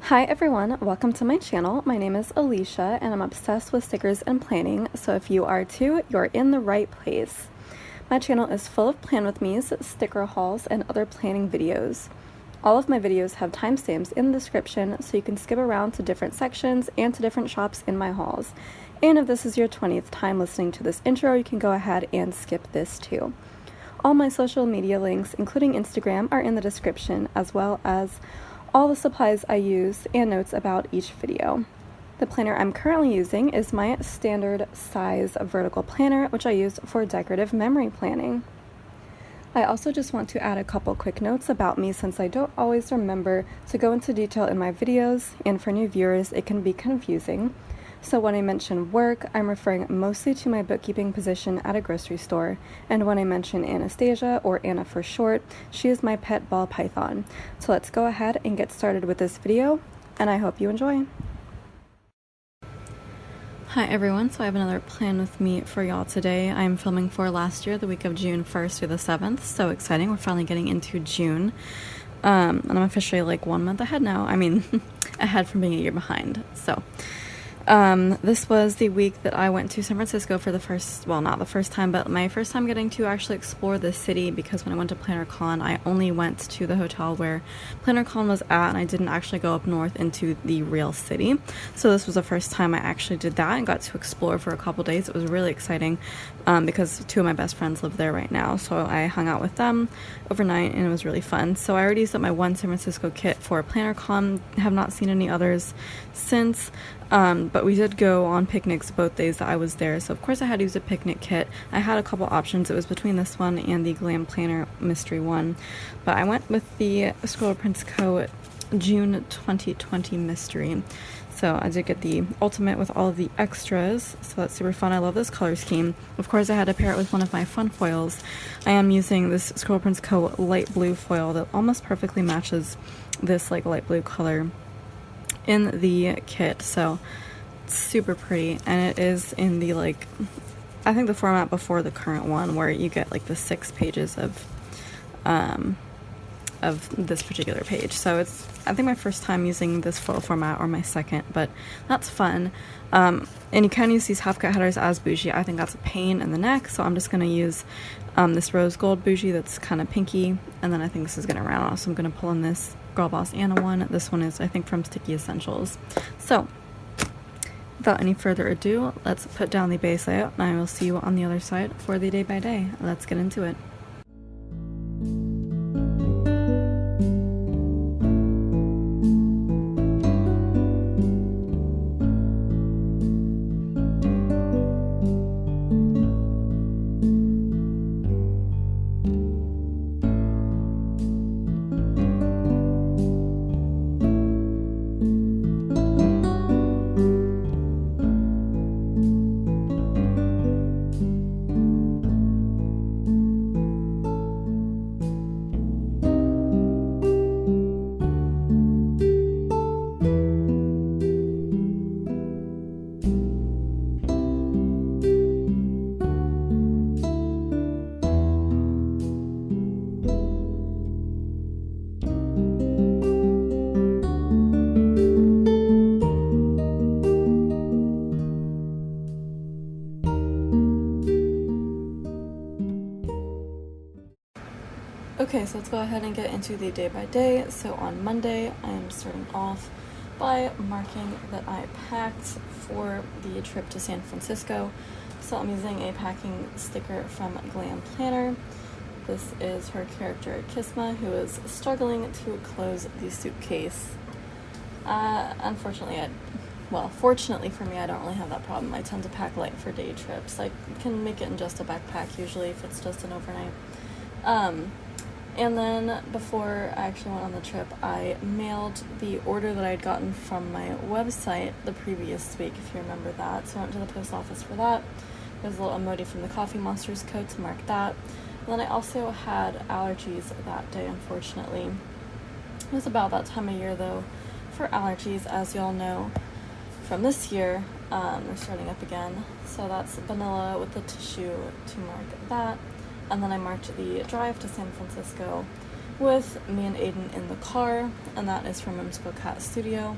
Hi everyone, welcome to my channel. My name is Alicia and I'm obsessed with stickers and planning, so if you are too, you're in the right place. My channel is full of plan with me's, sticker hauls, and other planning videos. All of my videos have timestamps in the description so you can skip around to different sections and to different shops in my hauls. And if this is your 20th time listening to this intro, you can go ahead and skip this too. All my social media links, including Instagram, are in the description, as well as all the supplies I use and notes about each video. The planner I'm currently using is my standard size vertical planner, which I use for decorative memory planning. I also just want to add a couple quick notes about me since I don't always remember to go into detail in my videos, and for new viewers it can be confusing. So when I mention work, I'm referring mostly to my bookkeeping position at a grocery store, and when I mention Anastasia, or Anna for short, she is my pet ball python. So let's go ahead and get started with this video, and I hope you enjoy. Hi everyone, so I have another plan with me for y'all today. I'm filming for last year, the week of June 1st through the 7th, so exciting. We're finally getting into June, and I'm officially like 1 month ahead now. I mean, ahead from being a year behind, so. This was the week that I went to San Francisco for the first, well, not the first time, but my first time getting to actually explore the city, because when I went to PlannerCon, I only went to the hotel where PlannerCon was at, and I didn't actually go up north into the real city. So this was the first time I actually did that and got to explore for a couple days. It was really exciting, because two of my best friends live there right now, so I hung out with them overnight, and it was really fun. So I already used up my one San Francisco kit for PlannerCon, have not seen any others since. But we did go on picnics both days that I was there, so of course I had to use a picnic kit. I had a couple options. It was between this one and the Glam Planner Mystery one, but I went with the ScribblePrintsCo June 2020 Mystery. So I did get the ultimate with all of the extras, so that's super fun. I love this color scheme. Of course I had to pair it with one of my fun foils. I am using this ScribblePrintsCo light blue foil that almost perfectly matches this like light blue color in the kit, so it's super pretty, and it is in the like, I think the format before the current one, where you get like the 6 pages of this particular page. So it's, I think, my first time using this foil format, or my second, but that's fun. And you can use these half cut headers as bougie. I think that's a pain in the neck, so I'm just gonna use this rose gold bougie that's kind of pinky, and then I think this is gonna round off, so I'm gonna pull in this Girl Boss Anna one. This one is, I think, from Sticky Essentials. So without any further ado, let's put down the base layout, and I will see you on the other side for the day by day. Let's get into it. Okay, so let's go ahead and get into the day by day. So on Monday, I am starting off by marking that I packed for the trip to San Francisco. So I'm using a packing sticker from Glam Planner. This is her character Kisma, who is struggling to close the suitcase. Unfortunately, fortunately for me, I don't really have that problem. I tend to pack light for day trips. I can make it in just a backpack usually if it's just an overnight. And then before I actually went on the trip, I mailed the order that I had gotten from my website the previous week, if you remember that. So I went to the post office for that. There's a little emoji from the Coffee Monsters code to mark that. And then I also had allergies that day, unfortunately. It was about that time of year, though, for allergies, as y'all know from this year. They're starting up again. So that's vanilla with the tissue to mark that. And then I marked the drive to San Francisco with me and Aiden in the car, and that is from Whimsical Cat Studio.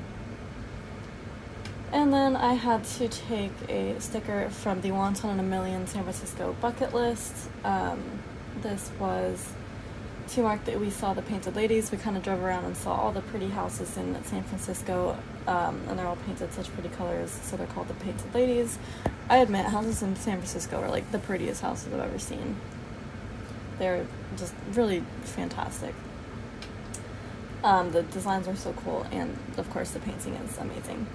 And then I had to take a sticker from the Once in a Million San Francisco bucket list. This was to mark that we saw the Painted Ladies. We kind of drove around and saw all the pretty houses in San Francisco, and they're all painted such pretty colors, so they're called the Painted Ladies. I admit, houses in San Francisco are like the prettiest houses I've ever seen. They're just really fantastic. The designs are so cool, and of course the painting is amazing.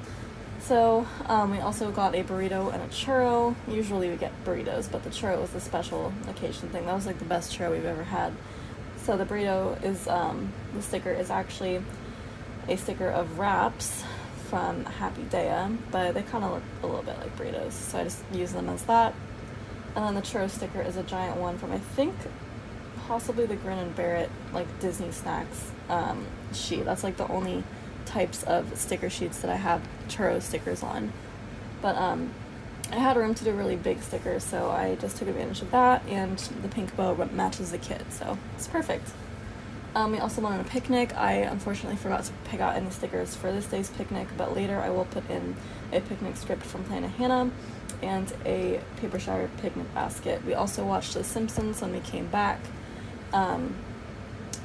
So we also got a burrito and a churro. Usually we get burritos, but the churro was a special occasion thing. That was like the best churro we've ever had. So the burrito is, the sticker is actually a sticker of wraps from Happy Daya, but they kind of look a little bit like burritos, so I just use them as that. And then the churro sticker is a giant one from, I think, possibly the Grin and Bear It, like Disney Snacks sheet. That's like the only types of sticker sheets that I have churro stickers on. But I had room to do really big stickers, so I just took advantage of that, and the pink bow matches the kit, so it's perfect. We also went on a picnic. I unfortunately forgot to pick out any stickers for this day's picnic, but later I will put in a picnic script from Planet Hannah and a paper shower picnic basket. We also watched The Simpsons when we came back, and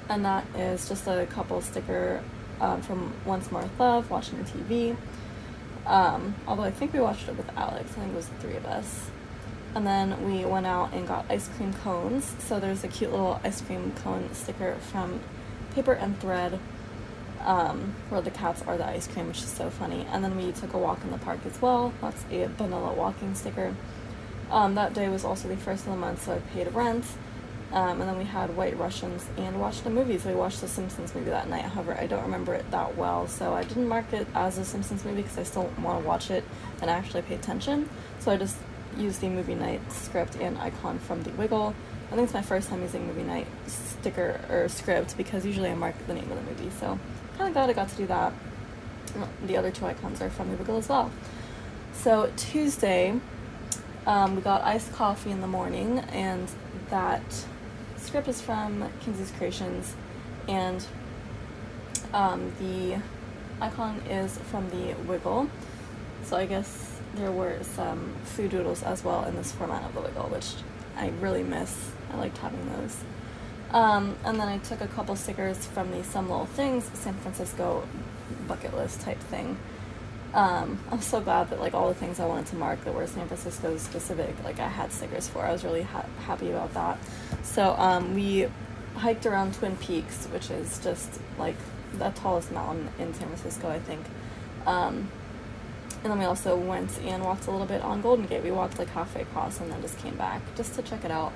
that is just a couple sticker from Once More with Love, watching the TV. Although I think we watched it with Alex. I think it was the three of us. And then we went out and got ice cream cones. So there's a cute little ice cream cone sticker from Paper and Thread, where the cats are the ice cream, which is so funny. And then we took a walk in the park as well. That's a vanilla walking sticker. That day was also the first of the month, so I paid rent. And then we had White Russians and watched a movie. So we watched the Simpsons movie that night. However, I don't remember it that well, so I didn't mark it as a Simpsons movie because I still want to watch it and actually pay attention. So I just used the movie night script and icon from the Wiggle. I think it's my first time using movie night sticker or script, because usually I mark the name of the movie. So kind of glad I got to do that. The other two icons are from the Wiggle as well. So Tuesday, we got iced coffee in the morning, and that script is from Kingsley's Creations, and the icon is from the Wiggle. So I guess there were some food doodles as well in this format of the Wiggle, which I really miss. I liked having those. And then I took a couple stickers from the Some Little Things San Francisco bucket list type thing. I'm so glad that like all the things I wanted to mark that were San Francisco specific, like I had stickers for. I was really happy about that. So we hiked around Twin Peaks, which is just like the tallest mountain in San Francisco, I think. And then we also went and walked a little bit on Golden Gate. We walked like halfway across and then just came back just to check it out.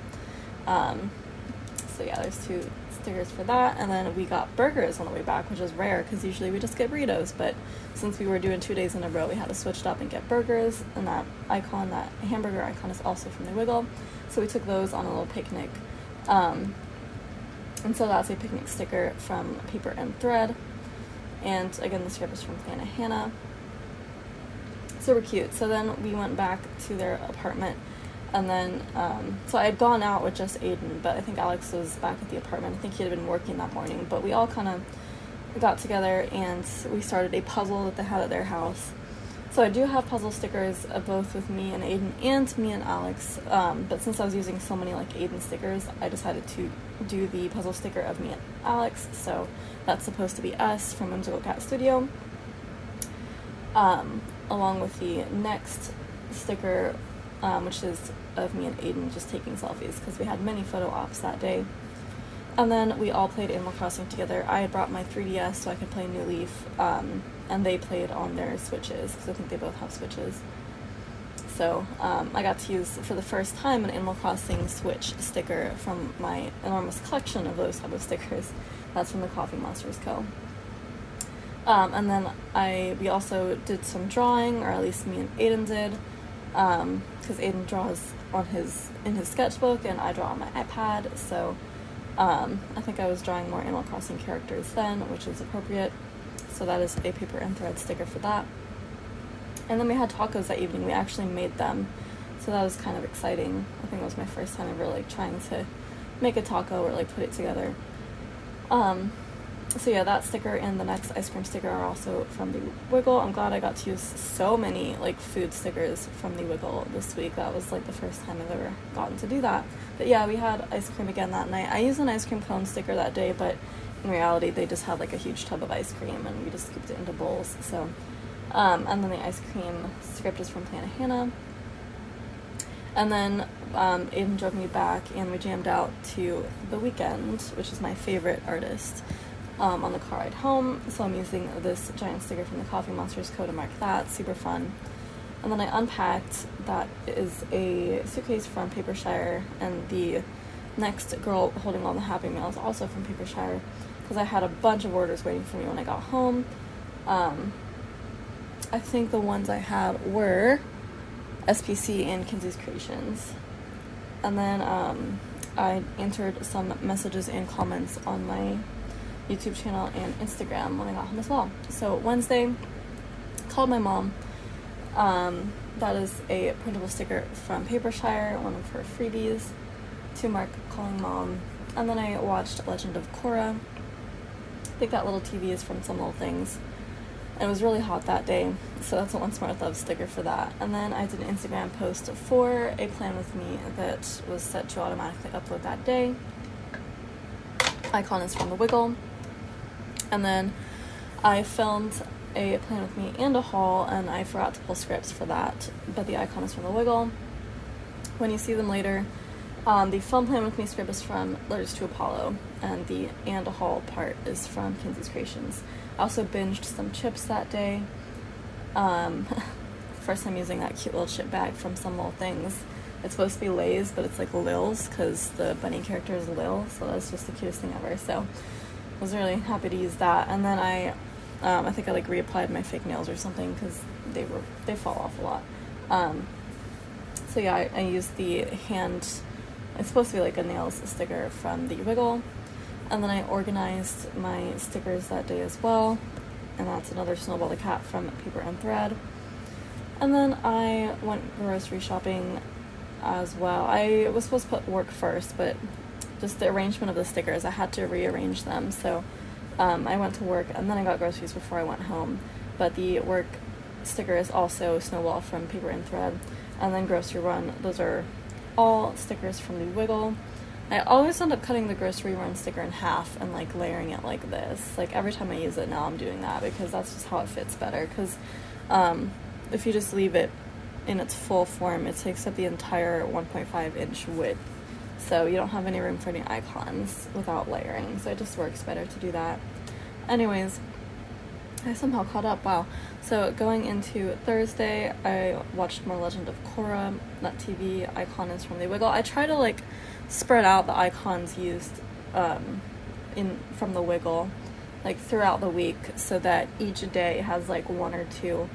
So yeah, there's two stickers for that. And then we got burgers on the way back, which is rare because usually we just get burritos. But since we were doing 2 days in a row, we had to switch it up and get burgers. And that icon, that hamburger icon, is also from the Wiggle. So we took those on a little picnic. And so that's a picnic sticker from Paper and Thread. And again, the script is from Planet Hannah. Super cute. So then we went back to their apartment, and then so I had gone out with just Aiden, but I think Alex was back at the apartment. I think he had been working that morning, but we all kind of got together and we started a puzzle that they had at their house. So I do have puzzle stickers of both with me and Aiden and me and Alex, but since I was using so many like Aiden stickers, I decided to do the puzzle sticker of me and Alex. So that's supposed to be us from Whimsical Cat Studio. Along with the next sticker, which is of me and Aiden just taking selfies, because we had many photo ops that day. And then we all played Animal Crossing together. I had brought my 3DS so I could play New Leaf, and they played on their Switches, because I think they both have Switches. So I got to use, for the first time, an Animal Crossing Switch sticker from my enormous collection of those type of stickers. That's from the Coffee Monsters Co. And then we also did some drawing, or at least me and Aiden did, because Aiden draws in his sketchbook and I draw on my iPad, so I think I was drawing more Animal Crossing characters then, which is appropriate. So that is a Paper and Thread sticker for that. And then we had tacos that evening. We actually made them, so that was kind of exciting. I think it was my first time ever like trying to make a taco or like put it together. So yeah, that sticker and the next ice cream sticker are also from the Wiggle. I'm glad I got to use so many like food stickers from the Wiggle this week. That was like the first time I've ever gotten to do that. But yeah, we had ice cream again that night. I used an ice cream cone sticker that day, but in reality they just had like a huge tub of ice cream and we just scooped it into bowls. So and then the ice cream script is from Planet Hannah. And then Aiden drove me back and we jammed out to The Weeknd, which is my favorite artist, on the car ride home. So I'm using this giant sticker from the Coffee Monsters Co. to mark that. Super fun. And then I unpacked, that is a suitcase from Papershire, and the next girl holding all the Happy Meals also from Papershire, because I had a bunch of orders waiting for me when I got home. I think the ones I had were SPC and Kinsey's Creations. And then I answered some messages and comments on my YouTube channel and Instagram when I got home as well. So Wednesday, called my mom. That is a printable sticker from Papershire, one of her freebies, to mark calling mom. And then I watched Legend of Korra. I think that little TV is from Some Little Things. And it was really hot that day, so that's a One Smart Love sticker for that. And then I did an Instagram post for a plan with me that was set to automatically upload that day. Icon is from the Wiggle. And then I filmed a plan with me and a haul, and I forgot to pull scripts for that, but the icon is from the Wiggle. When you see them later, the film plan with me script is from Letters to Apollo, and the and a haul part is from Kinsey's Creations. I also binged some chips that day. First time using that cute little chip bag from Some Little Things. It's supposed to be Lay's, but it's like Lil's, because the bunny character is Lil, so that's just the cutest thing ever. So I was really happy to use that. And then I think I like reapplied my fake nails or something, because they fall off a lot. So yeah, I used the hand, it's supposed to be like a nails sticker from the Wiggle. And then I organized my stickers that day as well, and that's another Snowball the Cat from Paper and Thread. And then I went grocery shopping as well. I was supposed to put work first, but just the arrangement of the stickers, I had to rearrange them. So I went to work, and then I got groceries before I went home. But the work sticker is also Snowball from Paper and Thread. And then Grocery Run, those are all stickers from the Wiggle. I always end up cutting the Grocery Run sticker in half and like layering it like this. Like every time I use it now I'm doing that, because that's just how it fits better. Because if you just leave it in its full form, it takes up the entire 1.5 inch width. So you don't have any room for any icons without layering. So it just works better to do that. Anyways, I somehow caught up. Wow. So going into Thursday, I watched more Legend of Korra. That TV icon is from the Wiggle. I try to like spread out the icons used from the Wiggle like throughout the week, so that each day has like one or two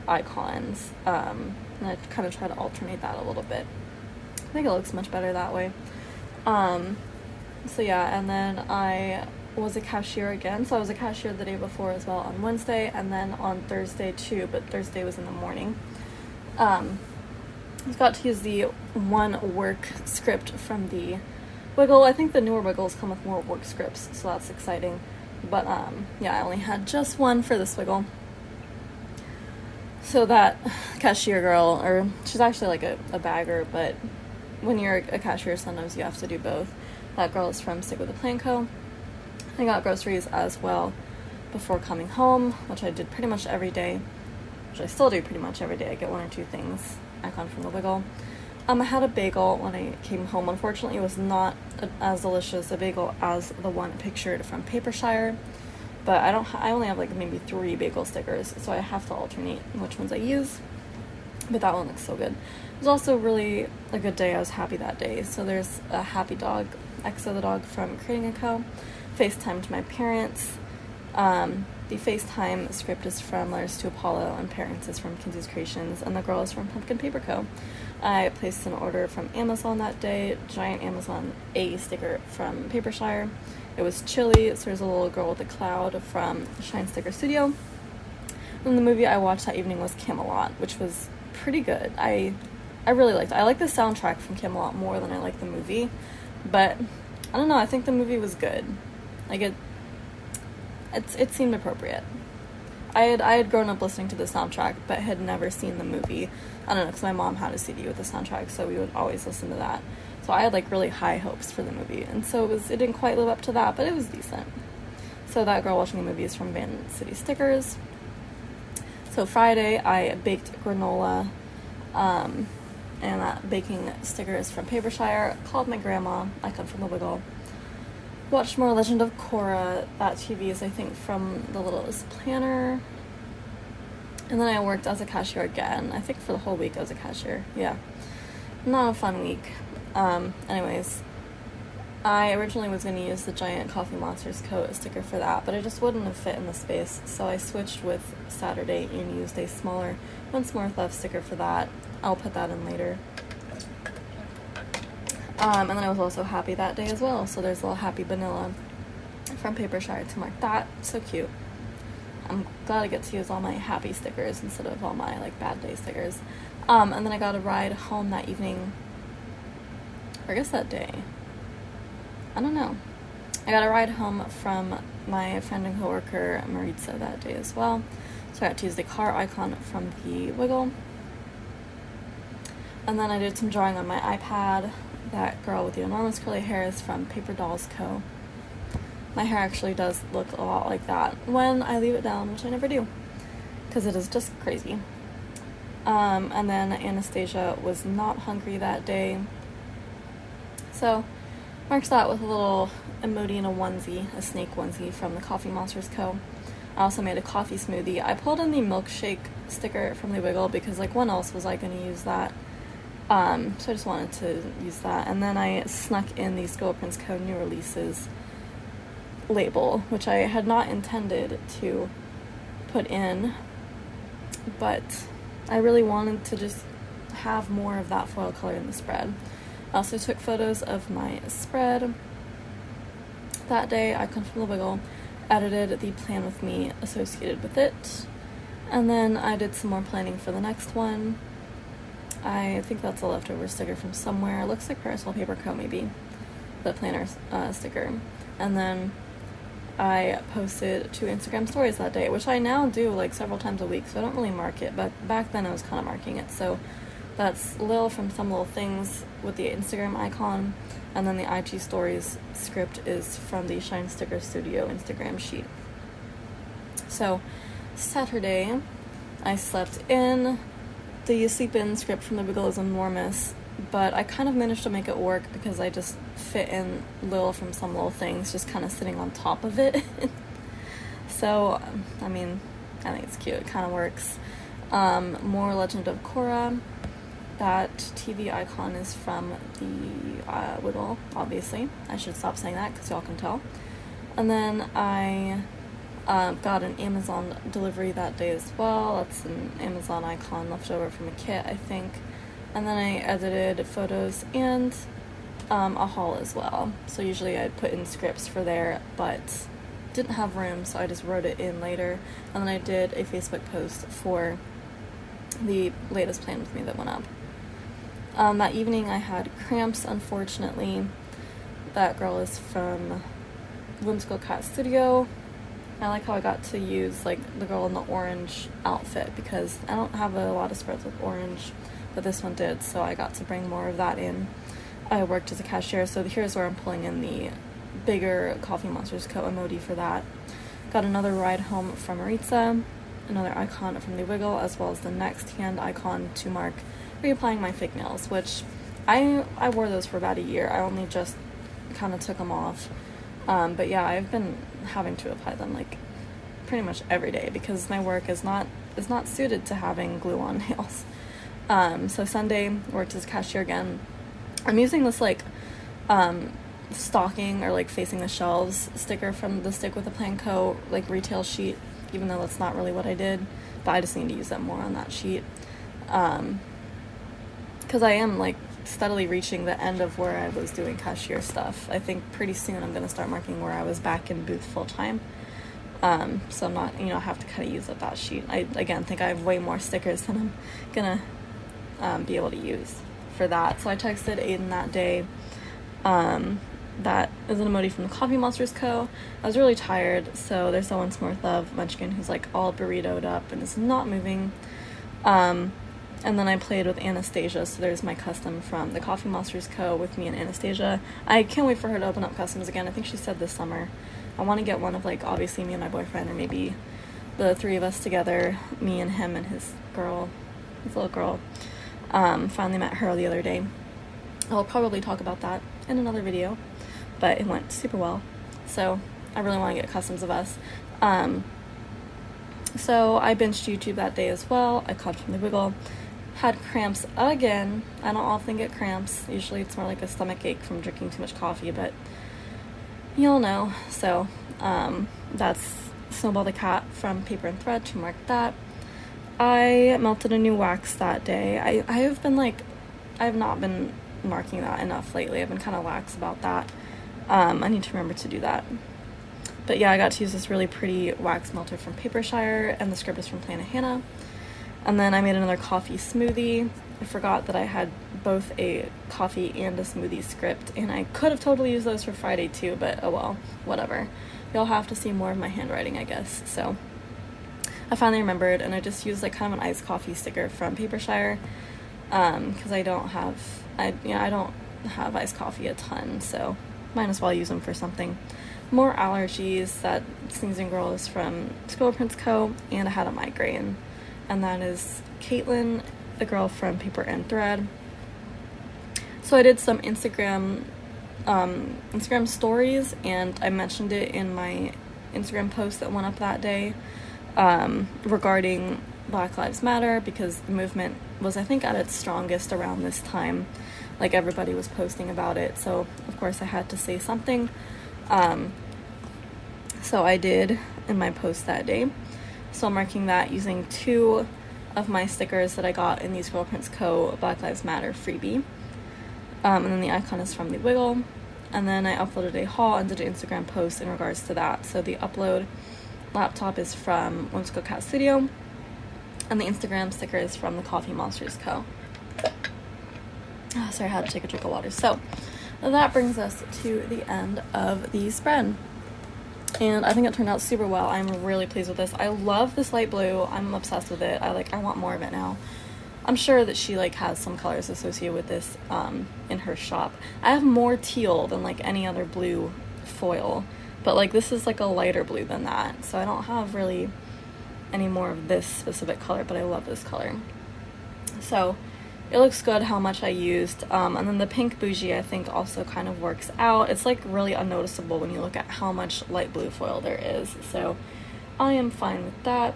icons, and I kind of try to alternate that a little bit. I think it looks much better that way. So yeah, and then I was a cashier again. So I was a cashier the day before as well on Wednesday, and then on Thursday too, but Thursday was in the morning. I got to use the one work script from the Wiggle. I think the newer Wiggles come with more work scripts, so that's exciting. But yeah, I only had just one for this Wiggle. So that cashier girl, or she's actually like a bagger, but when you're a cashier, sometimes you have to do both. That girl is from Stick with the Plan Co. I got groceries as well before coming home, which I did pretty much every day, which I still do pretty much every day. I get one or two things, icon from the Wiggle. I had a bagel when I came home. Unfortunately, it was not as delicious a bagel as the one pictured from Papershire, but I only have like maybe 3 bagel stickers, so I have to alternate which ones I use. But that one looks so good. It was also really a good day. I was happy that day. So there's a happy dog, Exo the dog from Creating & Co. FaceTimed my parents. The FaceTime script is from Letters to Apollo, and Parents is from Kinsey's Creations, and the girl is from Pumpkin Paper Co. I placed an order from Amazon that day, giant Amazon A sticker from Papershire. It was chilly, so there's a little girl with a cloud from Shine Sticker Studio. And the movie I watched that evening was Camelot, which was pretty good. I really liked it. I like the soundtrack from Camelot more than I like the movie, but I don't know, I think the movie was good. Like it seemed appropriate. I had grown up listening to the soundtrack, but had never seen the movie. I don't know, because my mom had a CD with the soundtrack, so we would always listen to that. So I had like really high hopes for the movie, and so it didn't quite live up to that, but it was decent. So that girl watching the movie is from Van City Stickers. So Friday I baked granola, and that baking sticker is from Papershire. Called my grandma. I come from the Wiggle. Watched more Legend of Korra. That TV is, I think, from The Littlest Planner. And then I worked as a cashier again. I think for the whole week I was a cashier. Yeah. Not a fun week. Anyways, I originally was going to use the giant Coffee Monsters coat sticker for that, but it just wouldn't have fit in the space, so I switched with Saturday and used a smaller Once More Left sticker for that. I'll put that in later. And then I was also happy that day as well, so there's a little Happy Vanilla from Papershire to mark that. So cute. I'm glad I get to use all my happy stickers instead of all my like bad day stickers. And then I got a ride home that evening, or I guess that day. I don't know. I got a ride home from my friend and coworker Maritza that day as well. So I got to use the car icon from the Wiggle. And then I did some drawing on my iPad. That girl with the enormous curly hair is from Paper Dolls Co. My hair actually does look a lot like that when I leave it down, which I never do, because it is just crazy. And then Anastasia was not hungry that day, so marks that with a little emoji in a onesie, a snake onesie from the Coffee Monsters Co. I also made a coffee smoothie. I pulled in the milkshake sticker from the Wiggle because like when else was I going to use that? So I just wanted to use that. And then I snuck in the ScribblePrintsCo new releases label, which I had not intended to put in, but I really wanted to just have more of that foil color in the spread. I also took photos of my spread that day. I come from the Wiggle, edited the plan with me associated with it, and then I did some more planning for the next one. I think that's a leftover sticker from somewhere. It looks like Parasol Paper Co. maybe, the planner sticker. And then I posted 2 Instagram stories that day, which I now do like several times a week, so I don't really mark it, but back then I was kind of marking it. So that's Lil from Some Little Things with the Instagram icon, and then the IG stories script is from the Shine Sticker Studio Instagram sheet. So Saturday I slept in. The sleep-in script from the Wiggle is enormous, but I kind of managed to make it work because I just fit in Lil from Some Little Things just kind of sitting on top of it. So, I mean, I think it's cute. It kind of works. More Legend of Korra. That TV icon is from the Wiggle, obviously. I should stop saying that because y'all can tell. And then I got an Amazon delivery that day as well. That's an Amazon icon left over from a kit, I think. And then I edited photos and a haul as well. So usually I'd put in scripts for there, but didn't have room, so I just wrote it in later. And then I did a Facebook post for the latest plan with me that went up. That evening I had cramps, unfortunately. That girl is from Whimsical Cat Studio. I like how I got to use like the girl in the orange outfit because I don't have a lot of spreads with orange, but this one did, so I got to bring more of that in. I worked as a cashier, so here's where I'm pulling in the bigger Coffee Monsters Co. emoji for that. Got another ride home from Maritza, another icon from the Wiggle, as well as the next hand icon to mark reapplying my fake nails, which I wore those for about a year. I only just kind of took them off. But yeah, I've been having to apply them like pretty much every day because my work is not suited to having glue on nails. So Sunday worked as cashier again. I'm using this like stocking or like facing the shelves sticker from the Stick with the Plan Co. like retail sheet, even though that's not really what I did, but I just need to use that more on that sheet. Because I am like steadily reaching the end of where I was doing cashier stuff. I think pretty soon I'm going to start marking where I was back in booth full time. So I'm not, I have to kind of use up that sheet. I, again, think I have way more stickers than I'm going to be able to use for that. So I texted Aiden that day. that is an emoji from the Coffee Monsters Co. I was really tired, so there's that once more of Munchkin who's like all burritoed up and is not moving. And then I played with Anastasia, so there's my custom from the Coffee Monsters Co. with me and Anastasia. I can't wait for her to open up customs again. I think she said this summer. I want to get one of, like, obviously me and my boyfriend, or maybe the three of us together, me and him and his little girl. Finally met her the other day. I'll probably talk about that in another video, but it went super well. So I really want to get customs of us. So I binged YouTube that day as well. I caught from the Wiggle. Had cramps again. I don't often get cramps. Usually it's more like a stomach ache from drinking too much coffee, but you'll know. So that's Snowball the Cat from Paper and Thread to mark that. I melted a new wax that day. I have not been marking that enough lately. I've been kind of lax about that. I need to remember to do that. But yeah, I got to use this really pretty wax melter from Papershire, and the script is from Planet Hannah. And then I made another coffee smoothie. I forgot that I had both a coffee and a smoothie script, and I could have totally used those for Friday too, but oh well, whatever. You'll have to see more of my handwriting, I guess. So I finally remembered, and I just used like kind of an iced coffee sticker from Papershire, because I don't have iced coffee a ton, so might as well use them for something. More allergies. That Sneezing Girl is from ScribblePrintsCo, and I had a migraine. And that is Caitlin, the girl from Paper and Thread. So I did some Instagram stories, and I mentioned it in my Instagram post that went up that day, regarding Black Lives Matter, because the movement was, I think, at its strongest around this time. Like, everybody was posting about it, so of course I had to say something. So I did in my post that day. So I'm marking that using 2 of my stickers that I got in the ScribblePrintsCo Black Lives Matter freebie. And then the icon is from the Wiggle. And then I uploaded a haul and did an Instagram post in regards to that. So the upload laptop is from Whimsical Cat Studio, and the Instagram sticker is from the Coffee Monsters Co. Oh, sorry, I had to take a drink of water. So that brings us to the end of the spread. And I think it turned out super well. I'm really pleased with this. I love this light blue. I'm obsessed with it. I want more of it now. I'm sure that she has some colors associated with this in her shop. I have more teal than any other blue foil, but this is a lighter blue than that. So I don't have really any more of this specific color, but I love this color. So it looks good how much I used, and then the pink bougie I think also kind of works out. It's really unnoticeable when you look at how much light blue foil there is, so I am fine with that.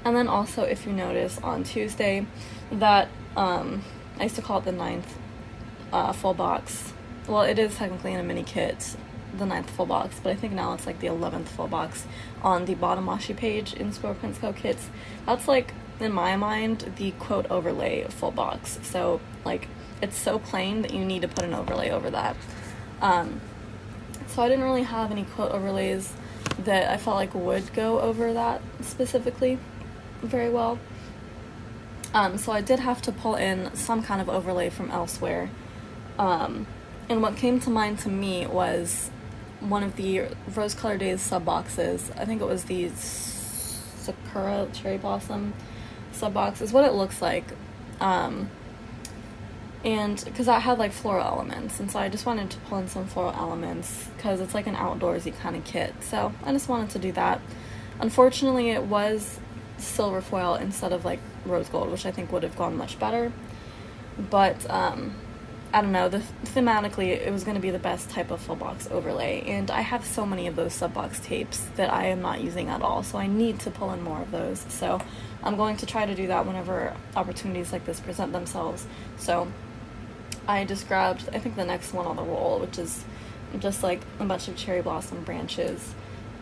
And then also, if you notice on Tuesday, that I used to call it the 9th full box. Well, it is technically in a mini kit, the 9th full box, but I think now it's the 11th full box on the bottom washi page in ScribblePrintsCo kits. That's in my mind, the quote overlay full box. So it's so plain that you need to put an overlay over that. So I didn't really have any quote overlays that I felt would go over that specifically very well. So I did have to pull in some kind of overlay from elsewhere. And what came to mind to me was one of the Rose Color Days sub boxes. I think it was the Sakura Cherry Blossom sub box is what it looks like, and because that had floral elements, and so I just wanted to pull in some floral elements because it's an outdoorsy kind of kit, so I just wanted to do that. Unfortunately, it was silver foil instead of rose gold, which I think would have gone much better, but I don't know, thematically it was going to be the best type of full box overlay, and I have so many of those sub box tapes that I am not using at all, so I need to pull in more of those. So I'm going to try to do that whenever opportunities like this present themselves. So I just grabbed, I think, the next one on the roll, which is just a bunch of cherry blossom branches.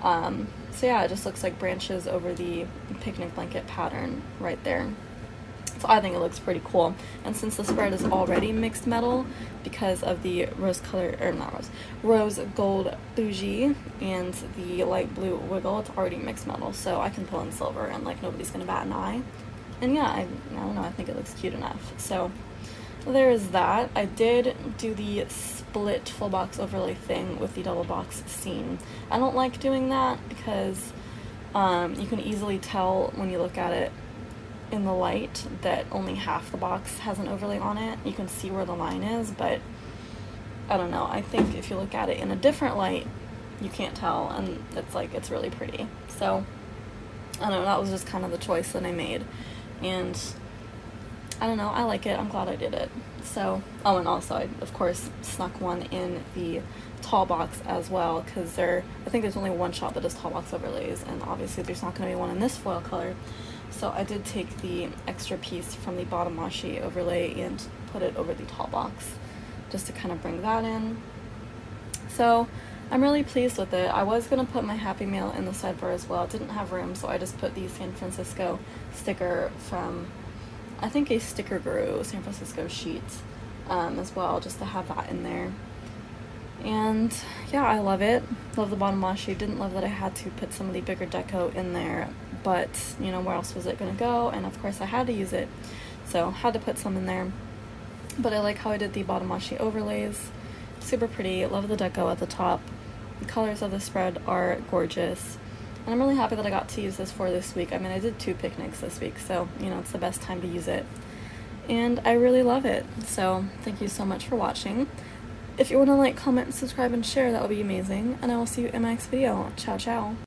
So yeah, it just looks like branches over the picnic blanket pattern right there. So I think it looks pretty cool. And since the spread is already mixed metal because of the rose gold bougie and the light blue wiggle, it's already mixed metal. So I can pull in silver and nobody's gonna bat an eye. And yeah, I don't know, I think it looks cute enough. So there is that. I did do the split full box overlay thing with the double box scene. I don't like doing that because you can easily tell when you look at it in the light that only half the box has an overlay on it. You can see where the line is, but I don't know. I think if you look at it in a different light, you can't tell, and it's really pretty. So I don't know, that was just kind of the choice that I made, and I don't know, I like it. I'm glad I did it. So, oh, and also I of course snuck one in the tall box as well, because I think there's only one shop that does tall box overlays, and obviously there's not going to be one in this foil color. So I did take the extra piece from the bottom washi overlay and put it over the tall box, just to kind of bring that in. So I'm really pleased with it. I was going to put my Happy Mail in the sidebar as well. It didn't have room, so I just put the San Francisco sticker from, I think, a Sticker Guru San Francisco sheet as well, just to have that in there. And yeah, I love it. Love the bottom washi. Didn't love that I had to put some of the bigger deco in there, but you know, where else was it going to go? And of course I had to use it, so had to put some in there. But I like how I did the bottom washi overlays. Super pretty. Love the deco at the top. The colors of the spread are gorgeous. And I'm really happy that I got to use this for this week. I mean, I did 2 picnics this week, so, you know, it's the best time to use it. And I really love it. So, thank you so much for watching. If you want to like, comment, subscribe, and share, that would be amazing. And I will see you in my next video. Ciao, ciao.